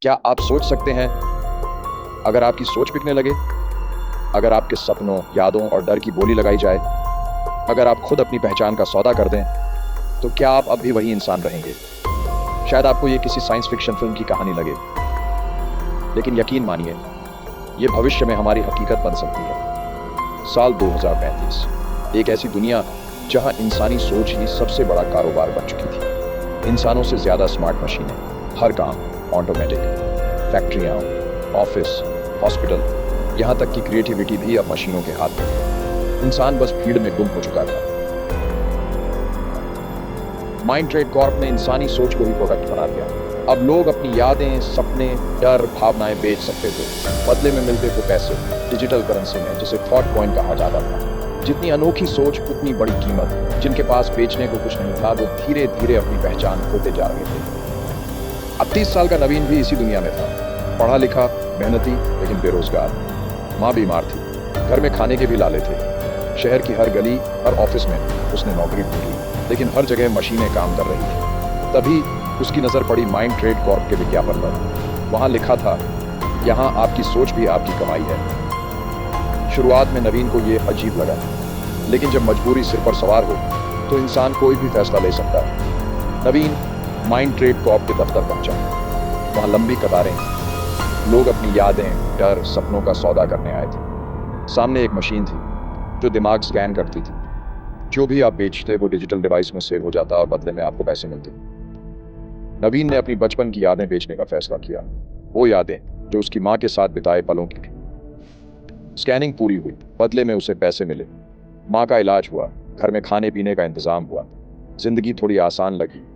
क्या आप सोच सकते हैं, अगर आपकी सोच बिकने लगे, अगर आपके सपनों, यादों और डर की बोली लगाई जाए, अगर आप खुद अपनी पहचान का सौदा कर दें, तो क्या आप अब भी वही इंसान रहेंगे? शायद आपको ये किसी साइंस फिक्शन फिल्म की कहानी लगे, लेकिन यकीन मानिए, ये भविष्य में हमारी हकीकत बन सकती है। साल 2035, एक ऐसी दुनिया जहां इंसानी सोच ही सबसे बड़ा कारोबार बन चुकी थी। इंसानों से ज्यादा स्मार्ट मशीनें, हर काम ऑटोमेटिक, फैक्ट्रियां, ऑफिस, हॉस्पिटल, यहां तक कि क्रिएटिविटी भी अब मशीनों के हाथ में। इंसान बस भीड़ में गुम हो चुका था। माइंड ट्रेड कॉर्प ने इंसानी सोच को ही प्रोडक्ट बना दिया। अब लोग अपनी यादें, सपने, डर, भावनाएं बेच सकते थे। बदले में मिलते थे पैसे, डिजिटल करेंसी में, जिसे थॉट कॉइन कहा जाता था। जितनी अनोखी सोच उतनी बड़ी कीमत। जिनके पास बेचने को कुछ नहीं था, वो धीरे धीरे अपनी पहचान खोते जा रहे थे। अब 30 साल का नवीन भी इसी दुनिया में था। पढ़ा लिखा, मेहनती, लेकिन बेरोजगार। माँ बीमार थी, घर में खाने के भी लाले थे। शहर की हर गली, हर ऑफिस में उसने नौकरी ढूंढी, लेकिन हर जगह मशीनें काम कर रही थी। तभी उसकी नजर पड़ी माइंड ट्रेड कॉर्प के विज्ञापन पर। वहां लिखा था, यहाँ आपकी सोच भी आपकी कमाई है। शुरुआत में नवीन को यह अजीब लगा, लेकिन जब मजबूरी सिर पर सवार हो तो इंसान कोई भी फैसला ले सकता है। नवीन माइंड ट्रेड कॉर्प के दफ्तर पहुंचा। वहां लंबी कतारें, लोग अपनी यादें, डर, सपनों का सौदा करने आए थे। सामने एक मशीन थी जो दिमाग स्कैन करती थी। जो भी आप बेचते वो डिजिटल डिवाइस में सेव हो जाता और बदले में आपको पैसे मिलते। नवीन ने अपनी बचपन की यादें बेचने का फैसला किया। वो यादें जो उसकी माँ के साथ बिताए पलों की थी। स्कैनिंग पूरी हुई, बदले में उसे पैसे मिले। माँ का इलाज हुआ, घर में खाने पीने का इंतजाम हुआ। जिंदगी थोड़ी आसान लगी।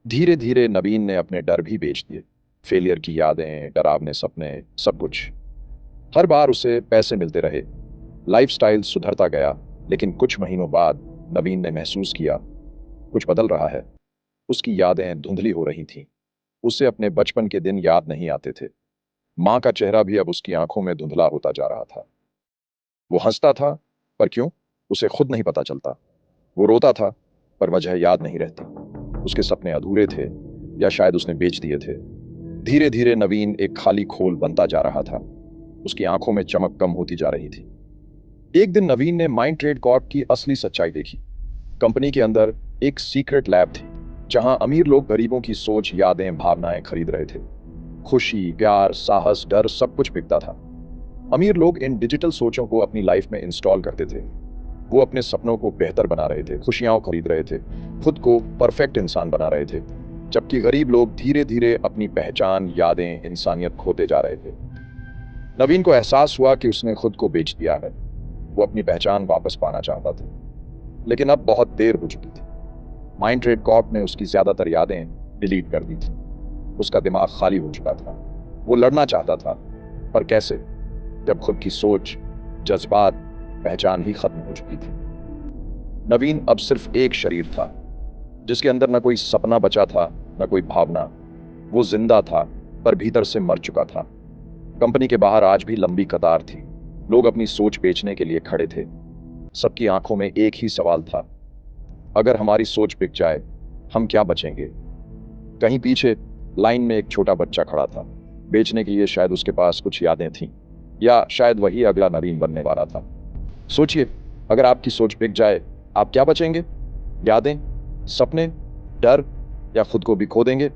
धीरे धीरे नवीन ने अपने डर भी बेच दिए। फेलियर की यादें, डरावने सपने, सब कुछ। हर बार उसे पैसे मिलते रहे, लाइफस्टाइल सुधरता गया। लेकिन कुछ महीनों बाद नवीन ने महसूस किया, कुछ बदल रहा है। उसकी यादें धुंधली हो रही थीं। उसे अपने बचपन के दिन याद नहीं आते थे। माँ का चेहरा भी अब उसकी आंखों में धुंधला होता जा रहा था। वो हंसता था, पर क्यों, उसे खुद नहीं पता चलता। वो रोता था, पर वजह याद नहीं रहती। उसके सपने अधूरे थे, या शायद उसने बेच दिए थे। धीरे धीरे नवीन एक खाली खोल बनता जा रहा था। उसकी आंखों में चमक कम होती जा रही थी। एक दिन नवीन ने माइंड ट्रेड कॉर्प की असली सच्चाई देखी। कंपनी के अंदर एक सीक्रेट लैब थी, जहां अमीर लोग गरीबों की सोच, यादें, भावनाएं खरीद रहे थे। खुशी, प्यार, साहस, डर, सब कुछ बिकता था। अमीर लोग इन डिजिटल सोचों को अपनी लाइफ में इंस्टॉल करते थे। वो अपने सपनों को बेहतर बना रहे थे, खुशियां खरीद रहे थे, खुद को परफेक्ट इंसान बना रहे थे। जबकि गरीब लोग धीरे धीरे अपनी पहचान, यादें, इंसानियत खोते जा रहे थे। नवीन को एहसास हुआ कि उसने खुद को बेच दिया है। वो अपनी पहचान वापस पाना चाहता था, लेकिन अब बहुत देर हो चुकी थी। माइंड ट्रेड कॉर्प ने उसकी ज्यादातर यादें डिलीट कर दी थी। उसका दिमाग खाली हो चुका था। वो लड़ना चाहता था, पर कैसे, जब खुद की सोच, जज्बात, पहचान ही खत्म हो चुकी थी। नवीन अब सिर्फ एक शरीर था, जिसके अंदर न कोई सपना बचा था, न कोई भावना। वो जिंदा था, पर भीतर से मर चुका था। कंपनी के बाहर आज भी लंबी कतार थी। लोग अपनी सोच बेचने के लिए खड़े थे। सबकी आंखों में एक ही सवाल था, अगर हमारी सोच बिक जाए, हम क्या बचेंगे? कहीं पीछे लाइन में एक छोटा बच्चा खड़ा था। बेचने के लिए शायद उसके पास कुछ यादें थीं, या शायद वही अगला नवीन बनने वाला था। सोचिए, अगर आपकी सोच बिक जाए, आप क्या बचेंगे? यादें, सपने, डर, या खुद को भी खो देंगे?